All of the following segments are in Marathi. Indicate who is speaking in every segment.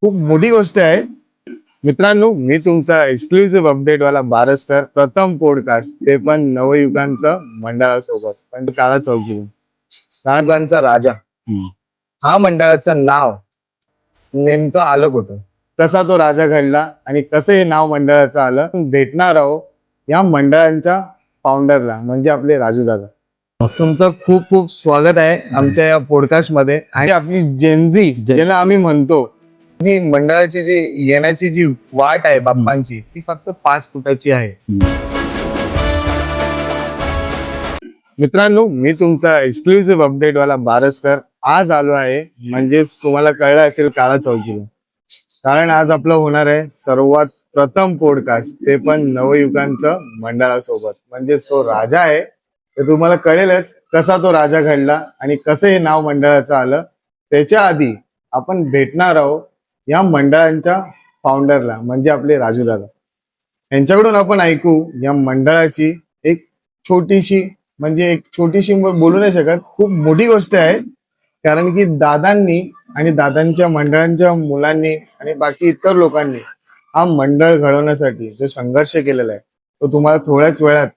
Speaker 1: खूप मोठी गोष्ट आहे. मित्रांनो, मी तुमचा एक्सक्लुझिव्ह अपडेटवाला बारसकर, प्रथम पॉडकास्ट, ते पण नवयुगांचं मंडळासोबत, पण काळा चौकी काळांचा राजा. हा मंडळाचं नाव नेमकं आलं कुठं, कसा तो राजा घडला आणि कसं हे नाव मंडळाचं आलं, भेटणार आहोत या मंडळांच्या फाउंडरला, म्हणजे आपले राजू दादा. तुमचं खूप खूप स्वागत आहे आमच्या या पॉडकास्ट मध्ये. आणि आपली जेनझी ज्याला आम्ही म्हणतो, जी मंडळाची जी येण्याची जी वाट आहे बाप्पांची, ती फक्त 5 फुटाची आहे. मित्रांनो, मी तुमचा एक्सक्लुझिव्ह अपडेटवाला बारसकर आज आलो आहे, म्हणजेच तुम्हाला कळलं असेल काळा चौकीला. कारण आज आपलं होणार आहे सर्वात प्रथम पॉडकास्ट, ते पण नवयुगांचं मंडळासोबत, म्हणजेच तो राजा आहे. तर तुम्हाला कळेलच कसा तो राजा घडला आणि कसं हे नाव मंडळाचं आलं. त्याच्या आधी आपण भेटणार आहोत या मंडळांच्या फाउंडरला, म्हणजे आपले राजू दादा. यांच्याकडून आपण ऐकू या मंडळाची एक छोटीशी, म्हणजे एक छोटीशी बोलू नाही शकत, खूप मोठी गोष्ट आहे. कारण की दादांनी आणि दादांच्या मंडळांच्या मुलांनी आणि बाकी इतर लोकांनी हा मंडळ घडवण्यासाठी जो संघर्ष केलेला आहे, तो तुम्हाला थोड्याच वेळात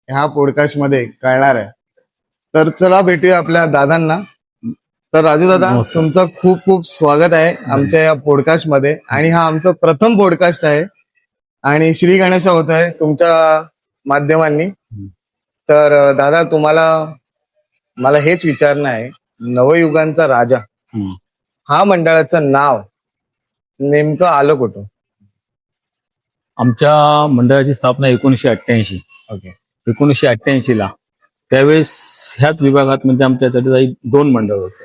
Speaker 1: ह्या पॉडकास्ट मध्ये कळणार आहे. तर चला भेटूया आपल्या दादांना. तर राजू दादा, तुमचं खूप खूप स्वागत आहे आमच्या या पॉडकास्ट मध्ये. आणि हा आमचा प्रथम पॉडकास्ट आहे आणि श्री गणेश होत आहे तुमच्या माध्यमांनी. तर दादा, मला हेच विचारणं आहे, नवयुगांचा राजा हा मंडळाचं नाव नेमकं आलं कुठं?
Speaker 2: आमच्या मंडळाची स्थापना 1988.
Speaker 1: ओके.
Speaker 2: 1988 ला त्यावेळेस ह्याच विभागात म्हणजे आमच्यासाठी 2 मंडळ होते.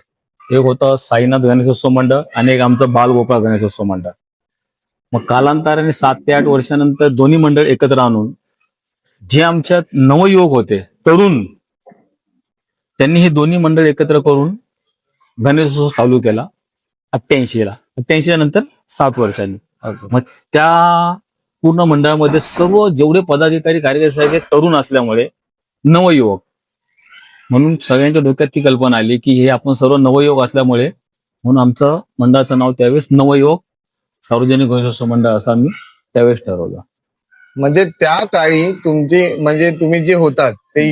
Speaker 2: एक होतं साईनाथ गणेशोत्सव मंडळ आणि एक आमचं बालगोपाळ गणेशोत्सव मंडळ. मग कालांतराने 7 ते 8 वर्षानंतर दोन्ही मंडळ एकत्र आणून जे आमच्यात नवयुवक होते, तरुण, त्यांनी हे दोन्ही मंडळ एकत्र करून गणेशोत्सव चालू केला 88 ला. 88 नंतर 7 वर्षांनी. मग त्या पूर्ण मंडळामध्ये सर्व जेवढे पदाधिकारी कार्यकर्ते आहेत ते तरुण असल्यामुळे नवयुवक म्हणून सगळ्यांच्या डोक्यात ती कल्पना आली की हे आपण सर्व नवयुवक असल्यामुळे म्हणून आमचं मंडळाचं नाव त्यावेळेस नवयुवक सार्वजनिक गणेशोत्सव मंडळ असं आम्ही त्यावेळेस ठरवलं.
Speaker 1: म्हणजे त्या काळी तुमचे, म्हणजे तुम्ही जे होतात ते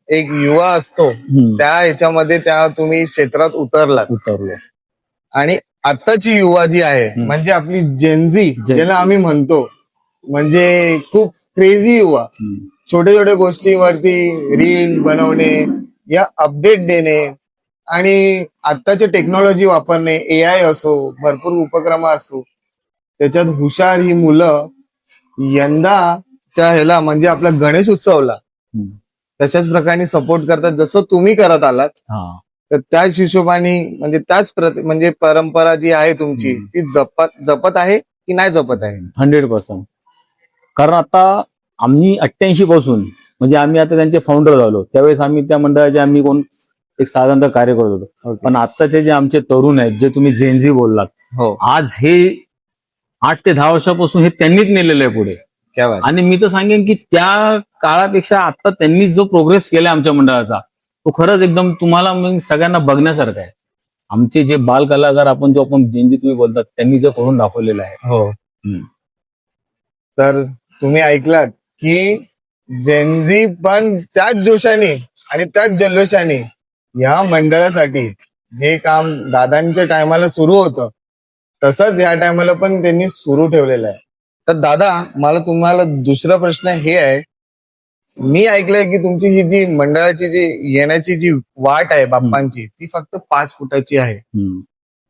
Speaker 1: एक युवा असतो, त्या ह्याच्यामध्ये त्या तुम्ही क्षेत्रात
Speaker 2: उतरलो.
Speaker 1: आणि आताची युवा जी आहे, म्हणजे आपली जेनझी ज्याला आम्ही म्हणतो, म्हणजे खूप क्रेझी युवा, छोट्या छोट्या गोष्टीवरती रील बनवणे या अपडेट देणे आणि आत्ताची टेक्नॉलॉजी वापरणे, AI असो, भरपूर उपक्रम असो, त्याच्यात हुशार ही मुलं यंदाच्या ह्याला म्हणजे आपल्या गणेश उत्सवला तशाच प्रकारे सपोर्ट करतात जसं तुम्ही करत आलात. तर त्याच हिशोबाने म्हणजे म्हणजे परंपरा जी आहे तुमची ती जपत आहे की नाही जपत आहे?
Speaker 2: 100%. कारण आता आम्ही 88 पासून म्हणजे आम्ही आता त्यांचे फाउंडर झालो. त्यावेळेस आम्ही त्या मंडळाचे एक साधारणतः कार्य करत होतो. पण आताचे जे आमचे तरुण आहेत, जे तुम्ही जेनझी बोललात, आज हे 8 ते 10 वर्षापासून हे त्यांनीच नेलेलं आहे पुढे. आणि मी तर सांगेन की त्या काळापेक्षा आता त्यांनी जो प्रोग्रेस केलाय आमच्या मंडळाचा, तो खरंच एकदम तुम्हाला सगळ्यांना बघण्यासारखा आहे. आमचे जे बाल कलाकार आपण जेनझी तुम्ही बोलतात, त्यांनी जे करून दाखवलेलं आहे.
Speaker 1: हो. तर तुम्ही ऐकलात की जेनझी पण त्याच जोशाने आणि त्याच जल्लोषाने या मंडळासाठी जे काम दादांच्या टायमाला सुरू होतं तसंच या टायमाला पण त्यांनी सुरू ठेवलेलं आहे. तर दादा, मला तुम्हाला दुसरा प्रश्न हे आहे, मी ऐकलंय की तुमची ही जी मंडळाची जी येण्याची जी वाट आहे बाप्पांची, ती फक्त 5 फुटाची आहे.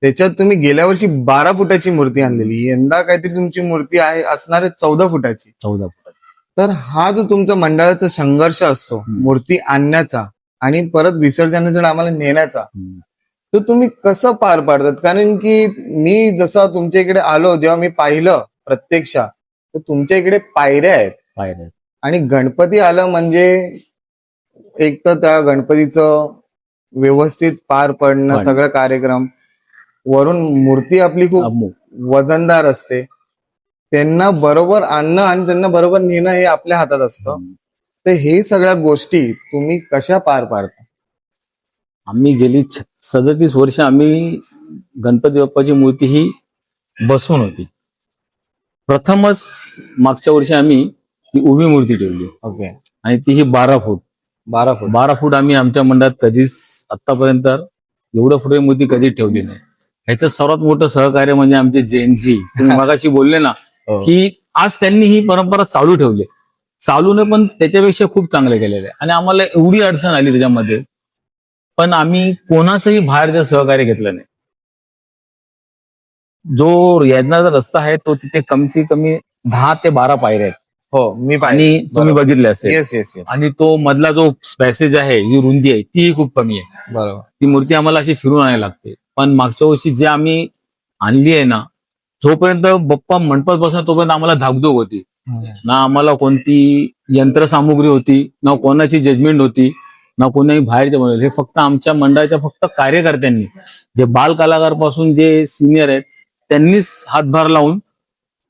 Speaker 1: त्याच्यात तुम्ही गेल्या वर्षी 12 फुटाची मूर्ती आणलेली, यंदा काहीतरी तुमची मूर्ती आहे असणार 14 फुटाची.
Speaker 2: 14 फुटाची.
Speaker 1: तर हा जो तुमचा मंडळाचा संघर्ष असतो मूर्ती आणण्याचा आणि परत विसर्जनाच्या आम्हाला नेण्याचा, तो तुम्ही कसं पार पाडतात? कारण की मी जसं तुमच्या इकडे आलो, जेव्हा मी पाहिलं प्रत्यक्षात, तर तुमच्या इकडे पायऱ्या आहेत आणि गणपती आलं म्हणजे एक तर त्या गणपतीचं व्यवस्थित पार पडणं, सगळं कार्यक्रम, वरून मूर्ती आपली खूप वजनदार असते, त्यांना बरोबर आणणं आणि त्यांना बरोबर नेणं हे आपल्या हातात असतं. तर हे सगळ्या गोष्टी तुम्ही कशा पार पाडता?
Speaker 2: आम्ही गेली 37 वर्ष आम्ही गणपती बाप्पाची मूर्ती ही बसून होती. प्रथमच मागच्या वर्षी आम्ही ही उभी मूर्ती ठेवली
Speaker 1: ओके.
Speaker 2: आणि ती ही 12 फूट
Speaker 1: 12 फूट.
Speaker 2: 12 फूट आम्ही आमच्या मंडळात कधीच आतापर्यंत एवढं फुटे मूर्ती कधीच ठेवली नाही. ह्याचं सर्वात मोठं सहकार्य म्हणजे आमचे जैनजी. तुम्ही मगाशी बोलले ना
Speaker 1: हो.
Speaker 2: की आज त्यांनी ही परंपरा चालू ठेवली. चालूने पण त्याच्यापेक्षा खूप चांगले केलेले आहे आणि आम्हाला एवढी अडचण आली त्याच्यामध्ये, पण आम्ही कोणाचंही बाहेरचं सहकार्य घेतलं नाही. जो येणारा रस्ता आहे तो तिथे कमती कमी 10 ते 12 पायऱ्या आहेत
Speaker 1: हो, मी
Speaker 2: आणि तुम्ही बघितले असेल.
Speaker 1: Yes yes yes.
Speaker 2: आणि तो मधला जो पॅसेज आहे, जी रुंदी आहे, तीही खूप कमी आहे.
Speaker 1: बरोबर.
Speaker 2: ती मूर्ती आम्हाला अशी फिरून आणायला लागते. पण मागच्या वर्षी जे आम्ही आणली आहे ना, जोपर्यंत बाप्पा मंडपात बसला तोपर्यंत आम्हाला धाकधूक होती. ना आम्हाला कोणती यंत्रसामुग्री होती, ना कोणाची जजमेंट होती, ना कोणाही बाहेरचे बनवले. हे फक्त आमच्या मंडळाच्या फक्त कार्यकर्त्यांनी, जे बाल कलाकार पासून जे सिनियर आहेत त्यांनीच हातभार लावून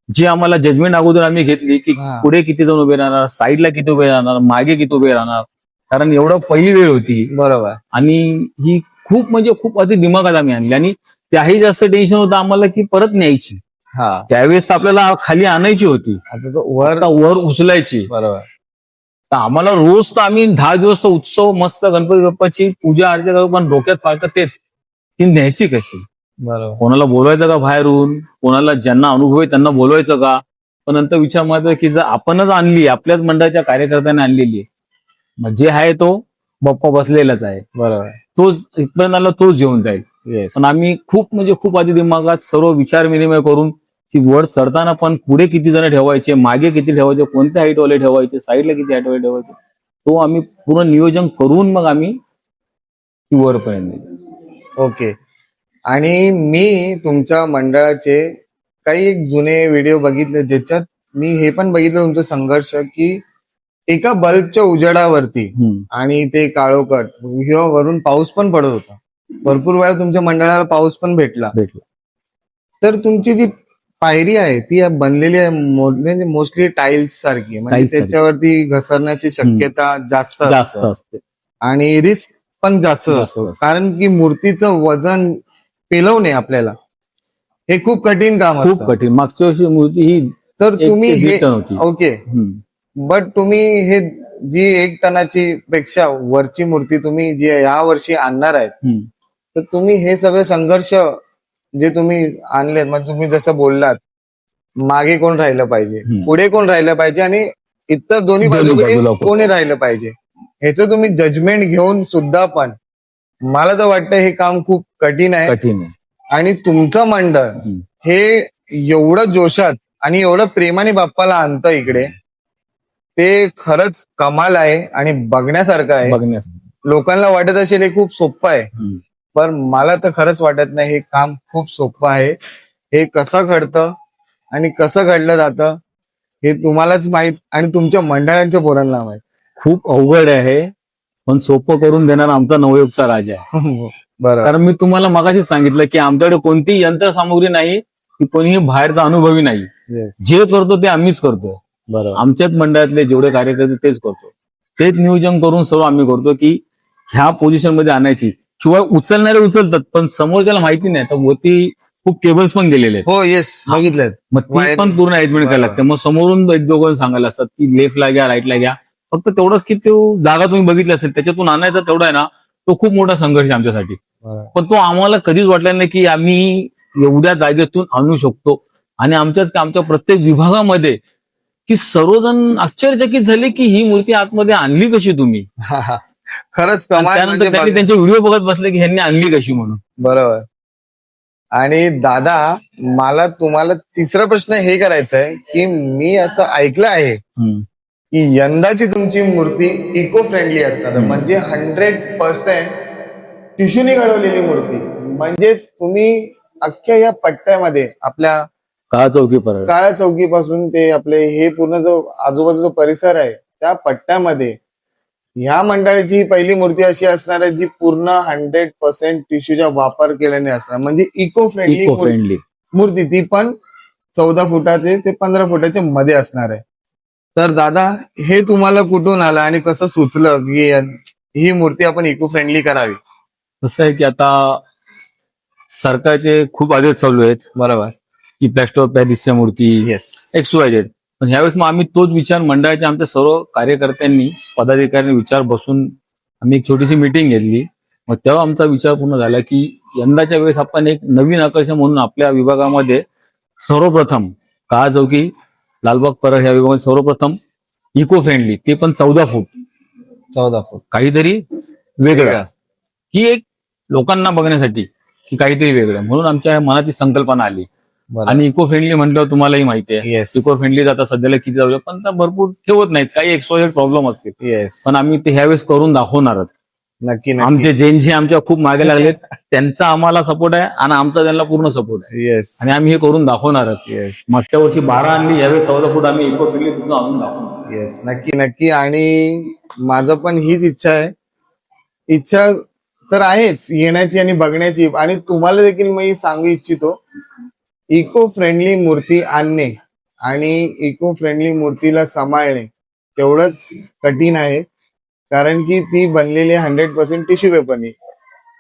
Speaker 2: जी आम्हाला जजमेंट अगोदर आम्ही घेतली की
Speaker 1: हा.
Speaker 2: पुढे किती जण उभे राहणार, साईडला किती उभे राहणार, मागे किती उभे राहणार, कारण एवढं पहिली वेळ होती
Speaker 1: बरोबर.
Speaker 2: आणि ही खूप म्हणजे खूप अति दिमागात आम्ही आणली आणि त्याही जास्त टेन्शन होतं आम्हाला की परत न्यायची.
Speaker 1: हा.
Speaker 2: त्यावेळेस तर आपल्याला खाली आणायची होती,
Speaker 1: आता तो वर.
Speaker 2: आता वर उचलायची.
Speaker 1: बरोबर.
Speaker 2: तर आम्हाला रोज तर आम्ही 10 दिवस तर उत्सव मस्त गणपती बाप्पाची पूजा अर्चा करू, पण डोक्यात फारकत तेच ती न्यायची कशी.
Speaker 1: बरोबर.
Speaker 2: कोणाला बोलवायचं का बाहेरून, कोणाला ज्यांना अनुभव आहे त्यांना बोलवायचं का. पण नंतर विचार मारतो की जर आपणच आणली, आपल्याच मंडळाच्या कार्यकर्त्यांनी आणलेली आहे, मग जे आहे तो बाप्पा बसलेलाच आहे,
Speaker 1: बरोबर.
Speaker 2: तोच इथपर्यंत आला तोच घेऊन जाईल.
Speaker 1: येस.
Speaker 2: पण आम्ही खूप म्हणजे खूप आधी दिमागात सर्व विचार विनिमय करून ती वर चढताना पण पुढे किती जण ठेवायचे, मागे किती ठेवायचे, कोणत्या हाईटवाले ठेवायचे, साईडला किती हाईटवाले ठेवायचे, तो आम्ही पूर्ण नियोजन करून मग आम्ही ती वरपर्यंत नेली.
Speaker 1: ओके. आणि मी तुमच्या मंडळाचे काही एक जुने व्हिडिओ बघितले, ज्याच्यात मी हे पण बघितलं तुमचं संघर्ष की एका बल्बच्या उजेडावरती आणि ते काळोखट किंवा वरून पाऊस पण पडत होता, भरपूर वेळा तुमच्या मंडळाला पाऊस पण भेटला. तर तुमची जी पायरी आहे ती बनलेली आहे मोस्टली टाइल्स सारखी, म्हणजे
Speaker 2: Tiles सारखी.
Speaker 1: त्याच्यावरती घसरण्याची शक्यता जास्त
Speaker 2: असते
Speaker 1: आणि रिस्क पण जास्त असतो, कारण की मूर्तीचं वजन पेलवणे आपल्याला हे खूप कठीण काम
Speaker 2: खूप
Speaker 1: असतं.
Speaker 2: कठीण. मागच्या वर्षी मूर्ती ही
Speaker 1: तर
Speaker 2: 1
Speaker 1: तुम्ही
Speaker 2: ते 1.5
Speaker 1: हे
Speaker 2: टन होती.
Speaker 1: ओके, बट तुम्ही हे जी 1 टनाची पेक्षा वरची मूर्ती तुम्ही जी या वर्षी आणणार आहेत, तर तुम्ही हे सगळे संघर्ष जे तुम्ही आणलेत, म्हणजे तुम्ही जसं बोललात मागे कोण राहिलं पाहिजे, पुढे कोण राहिलं पाहिजे आणि इतर दोन्ही बाजूकडे कोणी राहिलं पाहिजे, ह्याचं तुम्ही जजमेंट घेऊन सुद्धा पण मला तर वाटतं हे काम खूप कठीण आहे. आणि तुमचं मंडळ हे एवढं जोशात आणि एवढं प्रेमाने बाप्पाला आणतं इकडे, ते खरंच कमाल आहे आणि बघण्यासारखं आहे. लोकांना वाटत असेल हे खूप सोपं आहे, पण मला तर खरंच वाटत नाही हे काम खूप सोपं आहे. हे कसं घडतं आणि कसं घडलं जातं हे तुम्हालाच माहित आणि तुमच्या मंडळांच्या पोरांना माहित.
Speaker 2: खूप अवघड आहे, पण सोपं करून देणारा आमचा नवयुगचा राजा आहे.
Speaker 1: बरं.
Speaker 2: कारण मी तुम्हाला मगाशीच सांगितलं की आमच्याकडे कोणतीही यंत्रसामुग्री नाही, की कोणीही बाहेरचा अनुभवी नाही. जे करतो ते आम्हीच करतो.
Speaker 1: बरोबर.
Speaker 2: आमच्याच मंडळातले जेवढे कार्यकर्ते तेच करतो, तेच नियोजन करून सर्व आम्ही करतो की ह्या पोझिशन मध्ये आणायची. शिवाय उचलणारे उचलतात, पण समोरच्याला माहिती नाही, तर वरती खूप केबल्स पण गेलेले आहेत.
Speaker 1: हो येस, बघितलं.
Speaker 2: मग ती पण पूर्ण अरेंजमेंट करायला लागते. मग समोरून एक दोघं सांगायला असतात की लेफ्टला घ्या, राईटला घ्या. फक्त तेवढंच की तो जागा तुम्ही बघितली असेल त्याच्यातून आणायचा तेवढा आहे ना, तो खूप मोठा संघर्ष आहे आमच्यासाठी. पण तो आम्हाला कधीच वाटला नाही की आम्ही एवढ्या जागेतून आणू शकतो. आणि आमच्या प्रत्येक विभागामध्ये की सर्वजण आश्चर्यचकित झाले की ही मूर्ती आतमध्ये आणली कशी तुम्ही.
Speaker 1: खरंच कमाल.
Speaker 2: त्यानंतर त्यांनी त्यांचे व्हिडिओ बघत बसले की ह्यांनी आणली कशी म्हणून.
Speaker 1: बरोबर. आणि दादा, मला तुम्हाला तिसरा प्रश्न हे करायचा आहे की मी असं ऐकलं आहे की यंदाची तुमची मूर्ती इको फ्रेंडली असणार, म्हणजे 100% टिश्यूने घडवलेली मूर्ती. म्हणजेच तुम्ही अख्ख्या या पट्ट्यामध्ये आपल्या काळा चौकीपासून ते आपले हे पूर्ण जो आजूबाजूचा परिसर आहे त्या पट्ट्यामध्ये ह्या मंडळाची ही पहिली मूर्ती अशी असणार आहे जी पूर्ण 100% टिश्यूचा वापर केल्याने असणार, म्हणजे इको फ्रेंडली मूर्ती, ती पण 14 फुटाचे ते 15 फुटाच्या मध्ये असणार आहे. तर दादा, हे तुम्हाला कुठून आलं आणि कसं सुचलं की ही मूर्ती आपण इको फ्रेंडली करावी?
Speaker 2: कसं आहे की आता सरकारचे खूप आदेश चालू आहेत.
Speaker 1: बरोबर.
Speaker 2: की प्लॅस्टर ऑफ पॅरिसच्या मूर्ती
Speaker 1: येस.
Speaker 2: XYZ. पण ह्यावेळेस मग आम्ही तोच विचार मंडळाच्या आमच्या सर्व कार्यकर्त्यांनी पदाधिकाऱ्यांनी विचार बसून आम्ही एक छोटीशी मीटिंग घेतली. मग तेव्हा आमचा विचार पूर्ण झाला की यंदाच्या वेळेस आपण एक नवीन आकर्षण म्हणून आपल्या विभागामध्ये सर्वप्रथम काळा चौकी लालबाग परळ ह्या विभागात सर्वप्रथम इको फ्रेंडली, ते पण 14 फूट
Speaker 1: 14 फूट
Speaker 2: काहीतरी वेगळं, ही एक लोकांना बघण्यासाठी की काहीतरी वेगळं म्हणून आमच्या मनात ही संकल्पना आली. आणि इको फ्रेंडली म्हटलं तुम्हालाही माहिती आहे,
Speaker 1: येस
Speaker 2: इको फ्रेंडली आता सध्याला किती जाऊ पण त्या भरपूर ठेवत नाहीत, काही XYZ प्रॉब्लेम असतील.
Speaker 1: येस.
Speaker 2: पण आम्ही ते ह्यावेळेस करून दाखवणारच.
Speaker 1: नक्की
Speaker 2: आमचे जैनशी आमच्या खूप मागे लागलेत, त्यांचा आम्हाला सपोर्ट आहे आणि आमचा त्यांना पूर्ण सपोर्ट आहे.
Speaker 1: येस.
Speaker 2: आणि आम्ही हे करून दाखवणारच.
Speaker 1: येस.
Speaker 2: मागच्या वर्षी 12 आणली, यावेळी 14 फूट आम्ही इको फ्रेंडली तिथून आणून दाखवणार.
Speaker 1: येस. नक्की नक्की. आणि माझं पण हीच इच्छा आहे. इच्छा तर आहेच येण्याची आणि बघण्याची. आणि तुम्हाला देखील मी सांगू इच्छितो, इको फ्रेंडली मूर्ती आणणे आणि इको फ्रेंडली मूर्तीला सांभाळणे तेवढंच कठीण आहे. कारण की ती बनलेली 100% टिश्यू पेपरनी.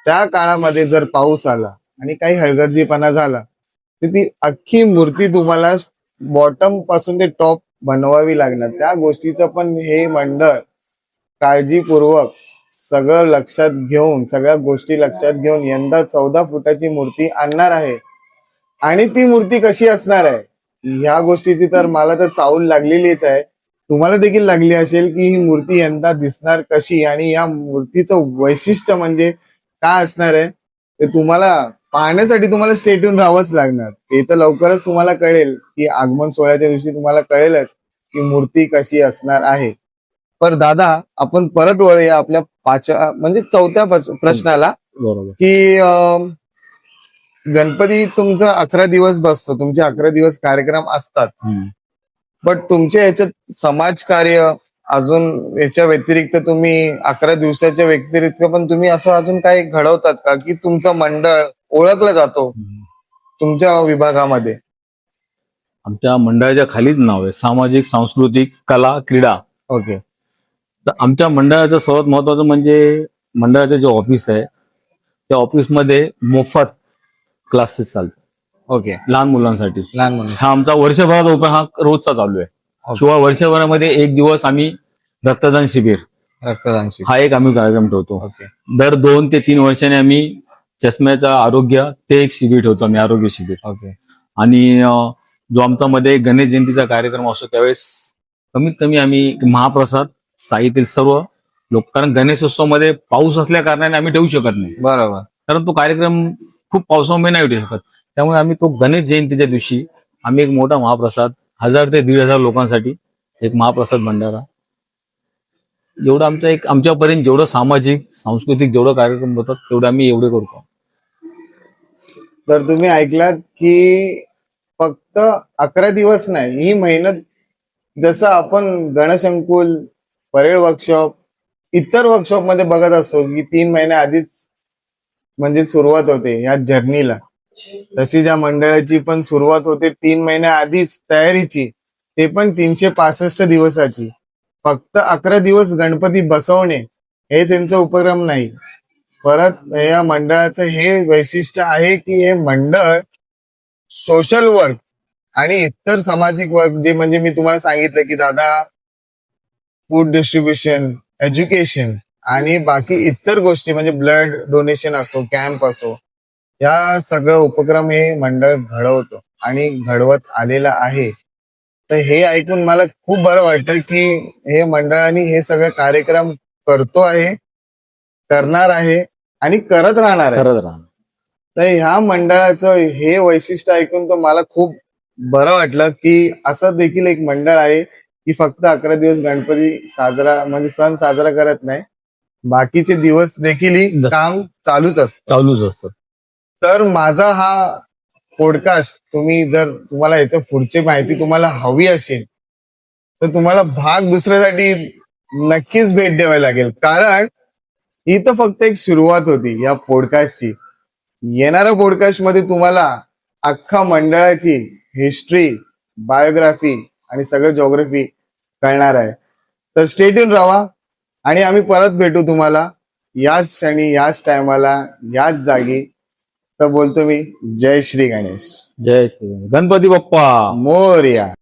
Speaker 1: त्या काळामध्ये जर पाऊस आला आणि काही हलगर्जीपणा झाला तर ती अख्खी मूर्ती तुम्हाला बॉटम पासून ते टॉप बनवावी लागणार. त्या गोष्टीचं पण हे मंडळ काळजीपूर्वक सगळं लक्षात घेऊन, सगळ्या गोष्टी लक्षात घेऊन यंदा 14 फुटाची मूर्ती आणणार आहे. आणि ती मूर्ती कशी असणार आहे ह्या गोष्टीची तर मला तर चावल लागलेलीच आहे. तुम्हाला देखील लागली असेल की ही मूर्ती यंदा दिसणार कशी आणि या मूर्तीचं वैशिष्ट्य म्हणजे काय असणार आहे ते तुम्हाला पाहण्यासाठी तुम्हाला स्टेट्यून राहावंच लागणार. ते तर लवकरच तुम्हाला कळेल की आगमन सोहळ्याच्या दिवशी तुम्हाला कळेलच की मूर्ती कशी असणार आहे. पर दादा आपण परत वळूया आपल्या म्हणजे 4थ्या प्रश्नाला.
Speaker 2: बरोबर.
Speaker 1: की गणपती तुमचा 11 दिवस बसतो, तुमचे 11 दिवस कार्यक्रम असतात. बट तुमच्या याच्यात समाजकार्य अजून याच्या व्यतिरिक्त तुम्ही 11 दिवसाच्या व्यतिरिक्त पण तुम्ही असं अजून काही घडवतात का की तुमचं मंडळ ओळखलं जातो तुमच्या विभागामध्ये?
Speaker 2: आमच्या मंडळाच्या खालीच नाव आहे सामाजिक सांस्कृतिक कला क्रीडा.
Speaker 1: ओके.
Speaker 2: तर आमच्या मंडळाचं सर्वात महत्वाचं म्हणजे मंडळाचं जे ऑफिस आहे त्या ऑफिसमध्ये मोफत क्लासेस चालतात.
Speaker 1: ओके.
Speaker 2: लहान मुलांसाठी.
Speaker 1: लहान मुलं.
Speaker 2: हा आमचा वर्षभराचा उपाय हा रोजचा चालू आहे. शिवाय वर्षभरामध्ये एक दिवस आम्ही रक्तदान शिबिर हा एक आम्ही कार्यक्रम ठेवतो.
Speaker 1: ओके.
Speaker 2: दर 2 ते 3 वर्षांनी आम्ही चष्म्याचं आरोग्य ते एक शिबिर ठेवतो आम्ही, आरोग्य शिबिर.
Speaker 1: ओके.
Speaker 2: आणि जो आमचा मध्ये गणेश जयंतीचा कार्यक्रम असतो त्यावेळेस कमीत कमी आम्ही महाप्रसाद साहित्य सर्व लोक, कारण गणेशोत्सवामध्ये पाऊस असल्या कारणाने आम्ही ठेवू शकत नाही.
Speaker 1: बरोबर.
Speaker 2: कारण तो कार्यक्रम खूप पावसामुळे नाही ठेवू शकत. त्यामुळे आम्ही तो गणेश जयंतीच्या दिवशी आम्ही एक मोठा महाप्रसाद 1000 ते 1500 लोकांसाठी एक महाप्रसाद भंडारा, एवढं आमचं एक आमच्यापर्यंत जेवढं सामाजिक सांस्कृतिक जेवढं कार्यक्रम होतात तेवढं आम्ही एवढे करतो.
Speaker 1: तर तुम्ही ऐकलात की फक्त 11 दिवस नाही, ही मेहनत जसं आपण गणशंकुल, परेड वर्कशॉप, इतर वर्कशॉप मध्ये बघत असतो की 3 महिने आधीच म्हणजे सुरुवात होते या जर्नीला, तशी ज्या मंडळाची पण सुरुवात होते 3 महिन्या आधीच तयारीची, ते पण 365 दिवसाची. फक्त 11 दिवस गणपती बसवणे हे त्यांचा उपक्रम नाही. परत या मंडळाचं हे वैशिष्ट्य आहे की हे मंडळ सोशल वर्क आणि इतर सामाजिक वर्क, जे म्हणजे मी तुम्हाला सांगितलं की दादा फूड डिस्ट्रीब्युशन, एज्युकेशन आणि बाकी इतर गोष्टी म्हणजे ब्लड डोनेशन असो, कॅम्प असो, या सगळं उपक्रम हे मंडळ घडवतो आणि घडवत आलेला आहे. तर हे ऐकून मला खूप बरं वाटतं की हे मंडळाने हे सगळे कार्यक्रम करतो आहे, करणार आहे आणि करत राहणार आहे. तर ह्या मंडळाचं हे वैशिष्ट्य ऐकून तर मला खूप बरं वाटलं की असं देखील एक मंडळ आहे की फक्त 11 दिवस गणपती साजरा म्हणजे सण साजरा करत नाही, बाकीचे दिवस देखील काम चालूच असतं. तर माझा हा पॉडकास्ट तुम्हाला याच्या पुढची माहिती तुम्हाला हवी असेल तर तुम्हाला भाग दुसऱ्यासाठी नक्कीच भेट द्यावी लागेल, कारण ही तर फक्त एक सुरुवात होती या पॉडकास्टची. येणाऱ्या पॉडकास्ट मध्ये तुम्हाला अख्खा मंडळाची हिस्ट्री, बायोग्राफी आणि सगळं ज्योग्राफी कळणार आहे. तर स्टे ट्यून राहा आणि आम्ही परत भेटू तुम्हाला याच क्षणी, याच टायमाला, याच जागी. तर बोलतो मी जय श्री गणेश.
Speaker 2: जय श्री गणपती बाप्पा.
Speaker 1: मोरया.